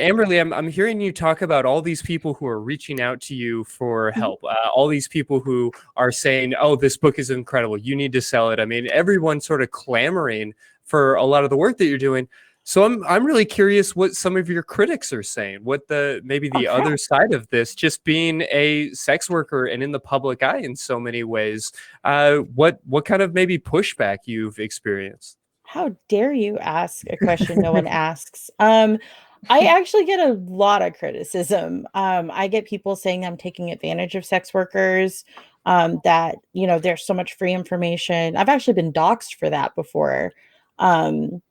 Amberly, I'm hearing you talk about all these people who are reaching out to you for help. All these people who are saying, "Oh, this book is incredible. You need to sell it." I mean, everyone's sort of clamoring for a lot of the work that you're doing. So I'm really curious what some of your critics are saying. What maybe the other side of this, just being a sex worker and in the public eye in so many ways. What kind of maybe pushback you've experienced? How dare you ask a question no one asks? I actually get a lot of criticism. I get people saying I'm taking advantage of sex workers, that, there's so much free information. I've actually been doxxed for that before. Um,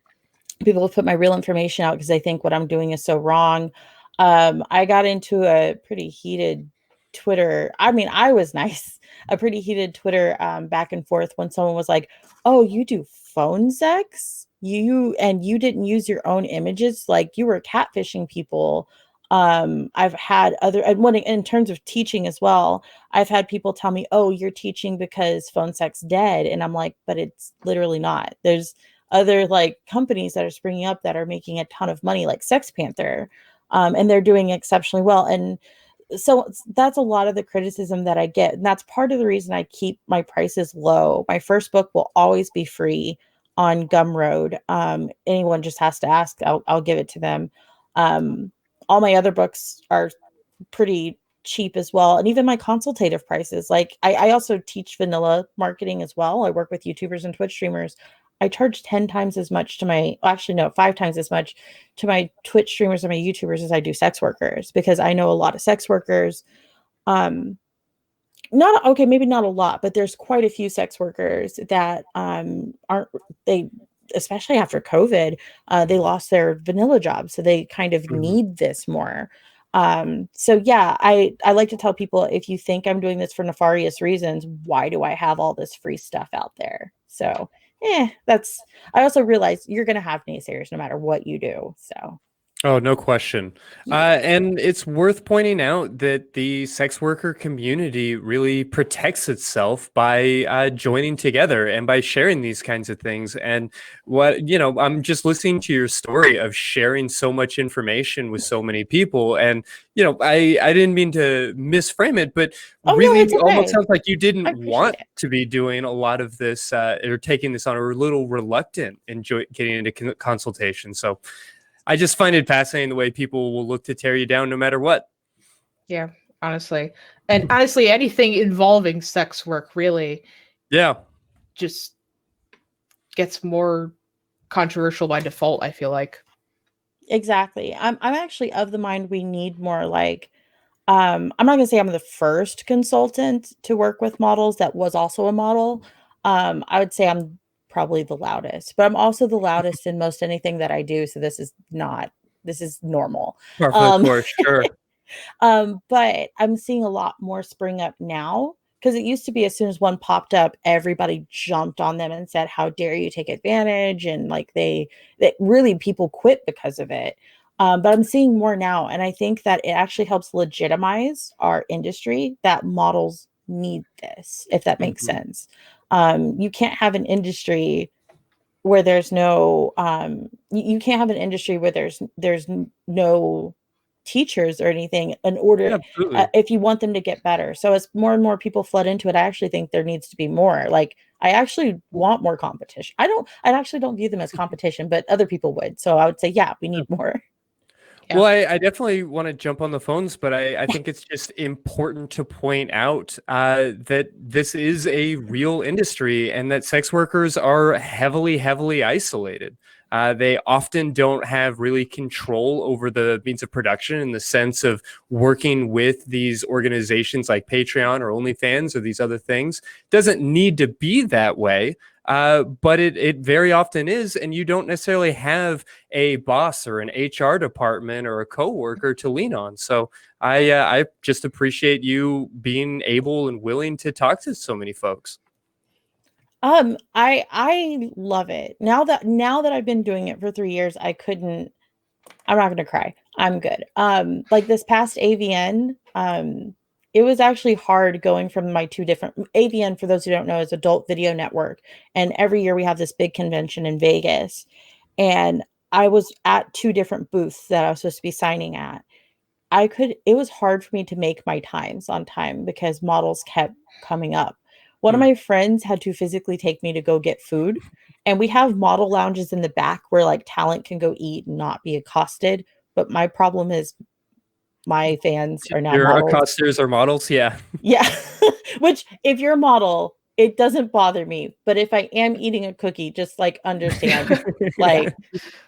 People have put my real information out because they think what I'm doing is so wrong. I got into a pretty heated Twitter. I mean, I was nice. A pretty heated Twitter back and forth when someone was like, "Oh, you do phone sex? You didn't use your own images, like you were catfishing people." I've had other, and when in terms of teaching as well, I've had people tell me, "Oh, you're teaching because phone sex dead," and I'm like, "But it's literally not. There's other like companies that are springing up that are making a ton of money, like Sex Panther, and they're doing exceptionally well." And so that's a lot of the criticism that I get, and that's part of the reason I keep my prices low. My first book will always be free on Gumroad. Anyone just has to ask, I'll give it to them. All my other books are pretty cheap as well, and even my consultative prices. Like I also teach vanilla marketing as well. I work with YouTubers and Twitch streamers. I charge 10 times as much to my, actually no, 5 times as much to my Twitch streamers and my YouTubers as I do sex workers, because I know a lot of sex workers. Not okay, maybe not a lot, but there's quite a few sex workers that aren't, they, especially after COVID, they lost their vanilla jobs, so they kind of need this more. So yeah, I like to tell people, if you think I'm doing this for nefarious reasons, why do I have all this free stuff out there? So that's, I also realize you're gonna have naysayers no matter what you do. So Oh, no question. yeah. And it's worth pointing out that the sex worker community really protects itself by joining together and by sharing these kinds of things. And I'm just listening to your story of sharing so much information with so many people. And, I didn't mean to misframe it, but Oh no, really it's almost okay. sounds like you I didn't appreciate want it. to be doing a lot of this or taking this on, or a little reluctant in getting into consultation. So I just find it fascinating the way people will look to tear you down no matter what. Yeah, honestly. And honestly, anything involving sex work really Yeah. just gets more controversial by default, I feel like. Exactly. I'm actually of the mind we need more like, I'm not gonna say I'm the first consultant to work with models that was also a model. I would say I'm probably the loudest, but I'm also the loudest in most anything that I do. So this is normal. Par Um, for sure. but I'm seeing a lot more spring up now, because it used to be as soon as one popped up, everybody jumped on them and said, "How dare you take advantage?" And like that really people quit because of it. But I'm seeing more now, and I think that it actually helps legitimize our industry, that models need this, if that makes Mhm. sense. You can't have an industry where there's no you can't have an industry where there's no teachers or anything in order, Yeah, absolutely. if you want them to get better. So as more and more people flood into it, I actually think there needs to be more. Like I actually want more competition. I actually don't view them as competition, but other people would. So I would say, yeah, we need more. Yeah. Well, I definitely want to jump on the phones, but I think it's just important to point out that this is a real industry and that sex workers are heavily, heavily isolated. They often don't have really control over the means of production in the sense of working with these organizations like Patreon or OnlyFans or these other things. Doesn't need to be that way. But it very often is, and you don't necessarily have a boss or an HR department or a coworker to lean on. So I just appreciate you being able and willing to talk to so many folks. I love it. Now that I've been doing it for 3 years, I'm not gonna cry. I'm good. Like this past AVN, it was actually hard going from my two different AVN, for those who don't know, is Adult Video Network. And every year we have this big convention in Vegas. And I was at 2 different booths that I was supposed to be signing at. It was hard for me to make my times on time because models kept coming up. One of my friends had to physically take me to go get food, and we have model lounges in the back where like talent can go eat and not be accosted. But my problem is my fans are now Your models. accosters are models, yeah. Yeah. Which if you're a model, it doesn't bother me. But if I am eating a cookie, just like understand, like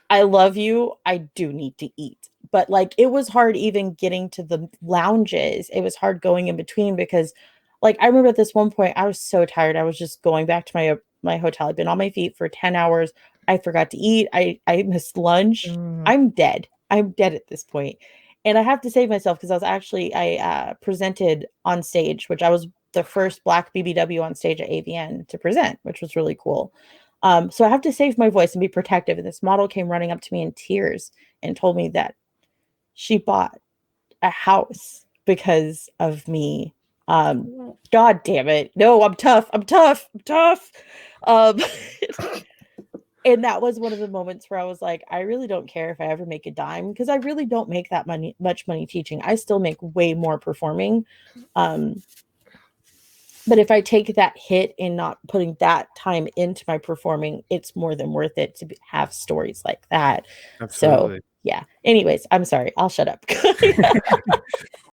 I love you. I do need to eat. But like it was hard even getting to the lounges. It was hard going in between because like I remember at this one point I was so tired. I was just going back to my hotel. I'd been on my feet for 10 hours. I forgot to eat. I missed lunch. I'm dead. I'm dead at this point. And I have to save myself because I presented on stage, which I was the first Black BBW on stage at AVN to present, which was really cool. So I have to save my voice and be protective. And this model came running up to me in tears and told me that she bought a house because of me. God damn it. No, I'm tough. I'm tough. I'm tough. Um, and that was one of the moments where I was like, I really don't care if I ever make a dime because I really don't make that much money teaching. I still make way more performing. But if I take that hit and not putting that time into my performing, it's more than worth it to have stories like that. Absolutely. So, yeah. Anyways, I'm sorry. I'll shut up.